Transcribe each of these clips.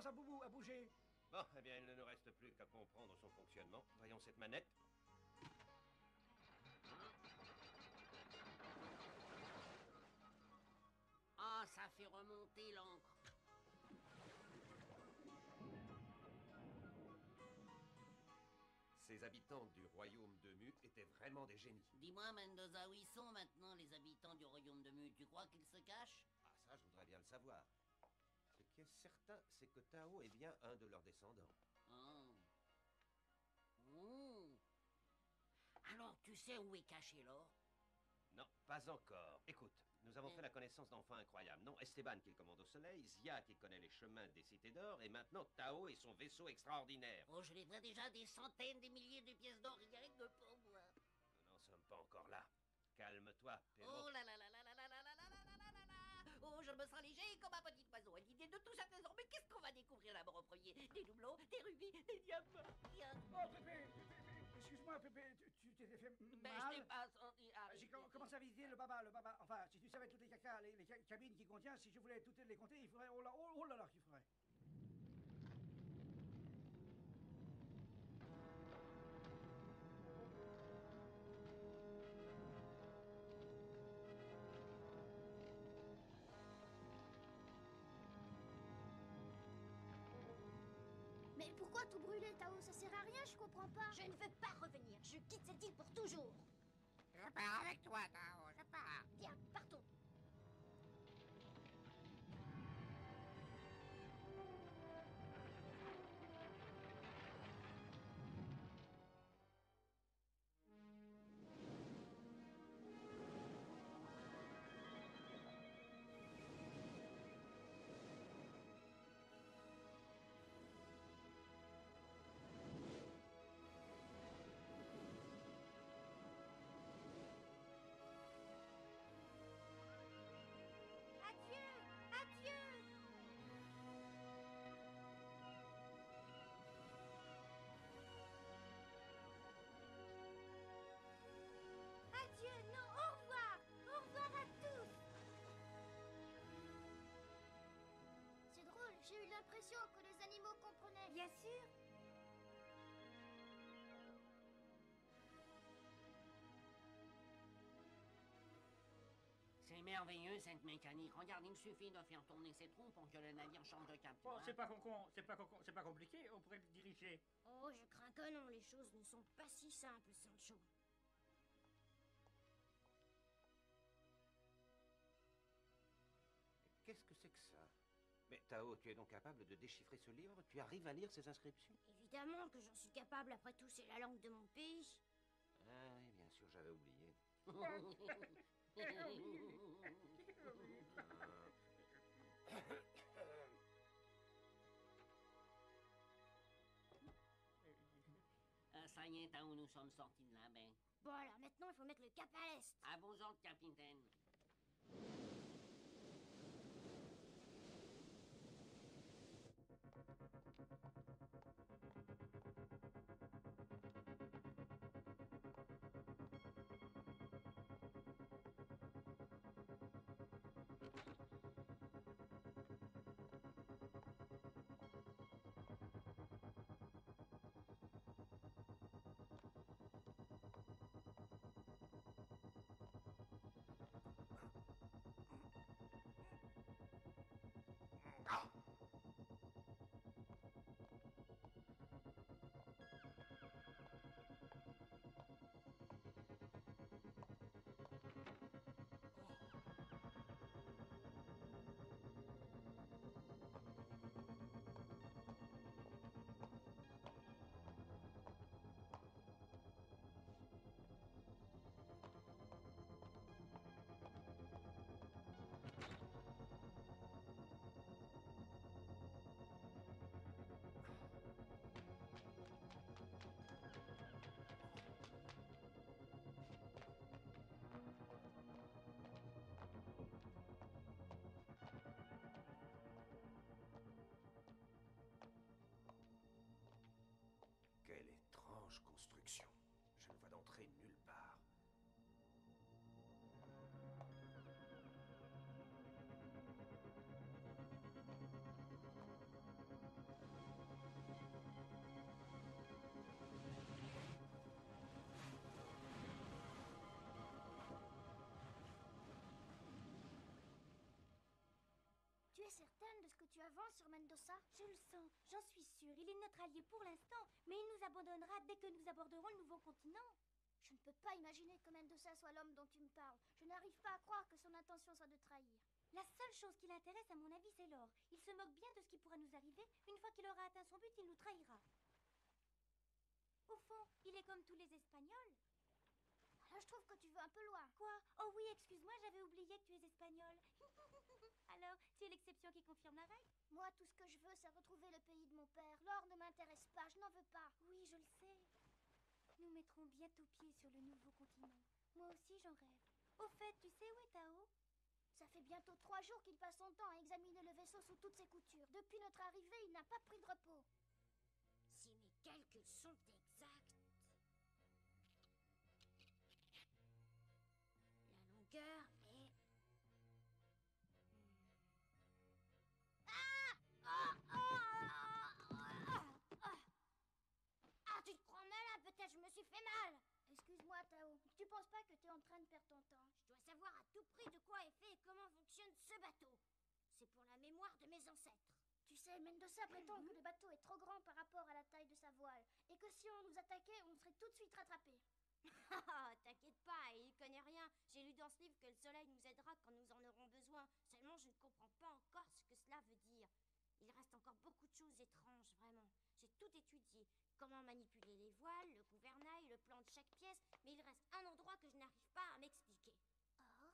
commence à bouger. Bon, eh bien, il ne nous reste plus qu'à comprendre son fonctionnement. Voyons cette manette. Ah, ça fait remonter l'encre. Ces habitants du royaume de Mu étaient vraiment des génies. Dis-moi, Mendoza, où ils sont maintenant, les habitants du royaume de Mu? Tu crois qu'ils se cachent? Ah, ça, je voudrais bien le savoir. Ce qui est certain, c'est que Tao est bien un de leurs descendants. Oh. Oh. Alors, tu sais où est caché l'or? Non, pas encore. Écoute, nous avons fait la connaissance d'enfants incroyables. Non, Esteban qui le commande au soleil, Zia qui connaît les chemins des cités d'or, et maintenant Tao et son vaisseau extraordinaire. Oh, je livrerai déjà des centaines, des milliers de pièces d'or rien que pour moi. Nous n'en sommes pas encore là. Calme-toi, Pedro. Oh là là là là là là là là là là là là là. Oh, je me sens léger comme un petit oiseau. À l'idée de tout ça trésor. Mais qu'est-ce qu'on va découvrir d'abord au premier? Des doublons, des rubis, des diamants. Oh, Pépé, excuse-moi, Pépé, tu t'étais fait Mais mal. je t'ai pas senti J'ai commencé à visiter le baba. Enfin, si tu savais toutes les cacas, les cabines qu'il contient, si je voulais toutes les compter, il faudrait... Oh là là, qu'il faudrait. Mais pourquoi tout brûler, Tao? Ça sert à rien, je comprends pas. Je ne veux pas revenir. Je quitte cette île pour toujours. Je pars avec toi, Tao, je pars. Bien, partons. Adieu, adieu. Adieu, non, au revoir. Au revoir à tous. C'est drôle, j'ai eu l'impression que les animaux comprenaient. Bien sûr. C'est merveilleux cette mécanique. Regarde, il me suffit de faire tourner ces trous pour que le navire change de cap. tu Bon, vois. c'est pas compliqué, on pourrait le diriger. Oh, je crains que non, les choses ne sont pas si simples, Sancho. Qu'est-ce que c'est que ça? Mais Tao, tu es donc capable de déchiffrer ce livre? Tu arrives à lire ces inscriptions? Évidemment que j'en suis capable, après tout, c'est la langue de mon pays. Ah oui, bien sûr, j'avais oublié. Ah, ça y est, où nous sommes sortis de la baie. Bon, alors maintenant, il faut mettre le cap à l'est. À vos ordres, capitaine. tu avances sur Mendoza? Je le sens, j'en suis sûre. Il est notre allié pour l'instant, mais il nous abandonnera dès que nous aborderons le nouveau continent. Je ne peux pas imaginer que Mendoza soit l'homme dont tu me parles. Je n'arrive pas à croire que son intention soit de trahir. La seule chose qui l'intéresse, à mon avis, c'est l'or. Il se moque bien de ce qui pourrait nous arriver. Une fois qu'il aura atteint son but, il nous trahira. Au fond, il est comme tous les Espagnols. Là, je trouve que tu vas un peu loin. Quoi? Oh oui, excuse-moi, j'avais oublié que tu es espagnol. Alors, tu es l'exception qui confirme la règle? Moi, tout ce que je veux, c'est retrouver le pays de mon père. L'or ne m'intéresse pas, je n'en veux pas. Oui, je le sais. Nous mettrons bientôt pied sur le nouveau continent. Moi aussi, j'en rêve. Au fait, tu sais où est Tao? Ça fait bientôt 3 jours qu'il passe son temps à examiner le vaisseau sous toutes ses coutures. Depuis notre arrivée, il n'a pas pris de repos. Si mes calculs sont exacts... La longueur est... Ah, tu te crois malin, peut-être je me suis fait mal. Excuse-moi, Tao. Tu penses pas que tu es en train de perdre ton temps? Je dois savoir à tout prix de quoi est fait et comment fonctionne ce bateau. C'est pour la mémoire de mes ancêtres. Tu sais, Mendoza prétend que le bateau est trop grand par rapport à la taille de sa voile. Et que si on nous attaquait, on serait tout de suite rattrapés. Ah, t'inquiète pas, il connaît rien. J'ai lu dans ce livre que le soleil nous aidera quand nous en aurons besoin. Seulement, je ne comprends pas encore ce que cela veut dire. Il reste encore beaucoup de choses étranges, vraiment. J'ai tout étudié. Comment manipuler les voiles, le gouvernail, le plan de chaque pièce. Mais il reste un endroit que je n'arrive pas à m'expliquer. Oh.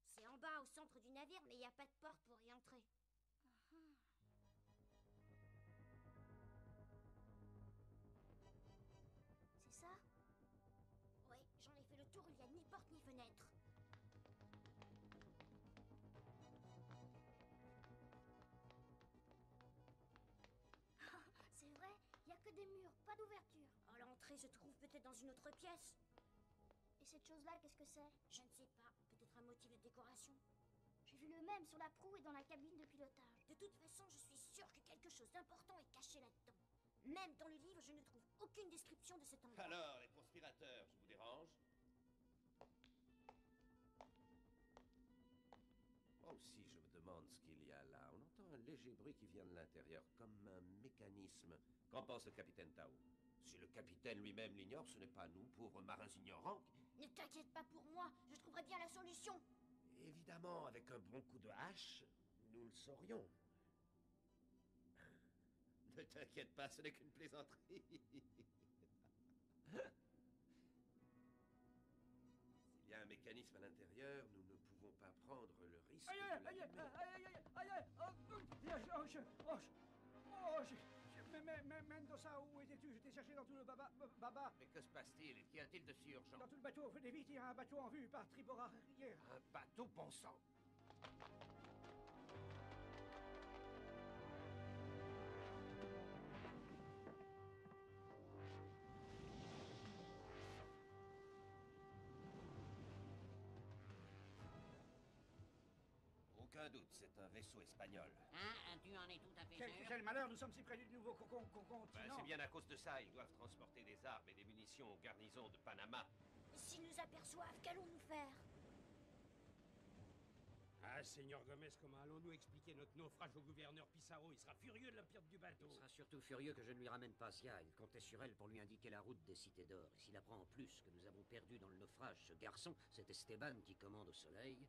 C'est en bas, au centre du navire, mais il n'y a pas de porte pour y entrer. C'est ça? Oui, j'en ai fait le tour, il n'y a ni porte ni fenêtre. C'est vrai, il n'y a que des murs, pas d'ouverture. Oh, l'entrée se trouve peut-être dans une autre pièce. Et cette chose-là, qu'est-ce que c'est? Je ne sais pas, peut-être un motif de décoration. J'ai vu le même sur la proue et dans la cabine de pilotage. De toute façon, je suis sûre que quelque chose d'important est caché là-dedans. Même dans le livre, je ne trouve aucune description de cet endroit. Alors, les conspirateurs, je vous dérange? Moi aussi, je me demande ce qu'il y a là. On entend un léger bruit qui vient de l'intérieur, comme un mécanisme. Qu'en pense le capitaine Tao? Si le capitaine lui-même l'ignore, ce n'est pas nous, pauvres marins ignorants. Ne t'inquiète pas pour moi, je trouverai bien la solution. Évidemment, avec un bon coup de hache, nous le saurions. Ne t'inquiète pas, ce n'est qu'une plaisanterie. S'il y a un mécanisme à l'intérieur, nous ne pouvons pas prendre le risque Aïe, de aïe, aïe, l'allumer. aïe, aïe, aïe, aïe, Mendoza, où étais-tu? Je t'ai cherché dans tout le baba. Mais que se passe-t-il? Qu'y a-t-il de si urgent? Dans tout le bateau, venez vite, il y a un bateau en vue par tribord arrière. Un bateau, bon sang! Aucun doute, c'est un vaisseau espagnol. Hein? Tu en es tout à fait sûr? Quel malheur, nous sommes si près du nouveau continent. C'est bien à cause de ça, ils doivent transporter des armes et des munitions aux garnisons de Panama. S'ils nous aperçoivent, qu'allons-nous faire? Ah, Seigneur Gomez, comment allons-nous expliquer notre naufrage au gouverneur Pissarro? Il sera furieux de la perte du bateau. Il sera surtout furieux que je ne lui ramène pas Zia. Il comptait sur elle pour lui indiquer la route des cités d'or. Et s'il apprend en plus que nous avons perdu dans le naufrage ce garçon, c'est Esteban qui commande au soleil.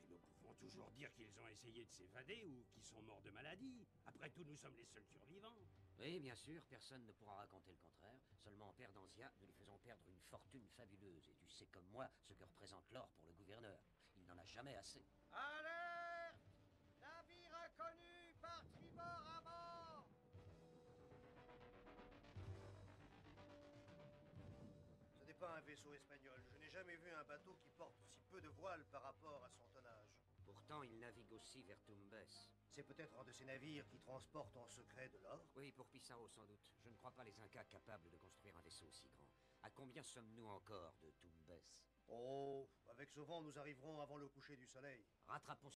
Et nous pouvons toujours dire qu'ils ont essayé de s'évader ou qu'ils sont morts de maladie. Après tout, nous sommes les seuls survivants. Oui, bien sûr, personne ne pourra raconter le contraire. Seulement en perdant Zia, nous lui faisons perdre une fortune fabuleuse. Et tu sais comme moi ce que représente l'or pour le gouverneur. Il n'en a jamais assez. Alerte! Navire inconnu par tribord à bord! Ce n'est pas un vaisseau espagnol. Je n'ai jamais vu un bateau qui porte si peu de voiles par rapport à son tonnage. Pourtant, il navigue aussi vers Tumbes. C'est peut-être un de ces navires qui transportent en secret de l'or? Oui, pour Pissarro sans doute. Je ne crois pas les Incas capables de construire un vaisseau aussi grand. À combien sommes-nous encore de Tumbes? Oh, avec ce vent, nous arriverons avant le coucher du soleil. Rattrapons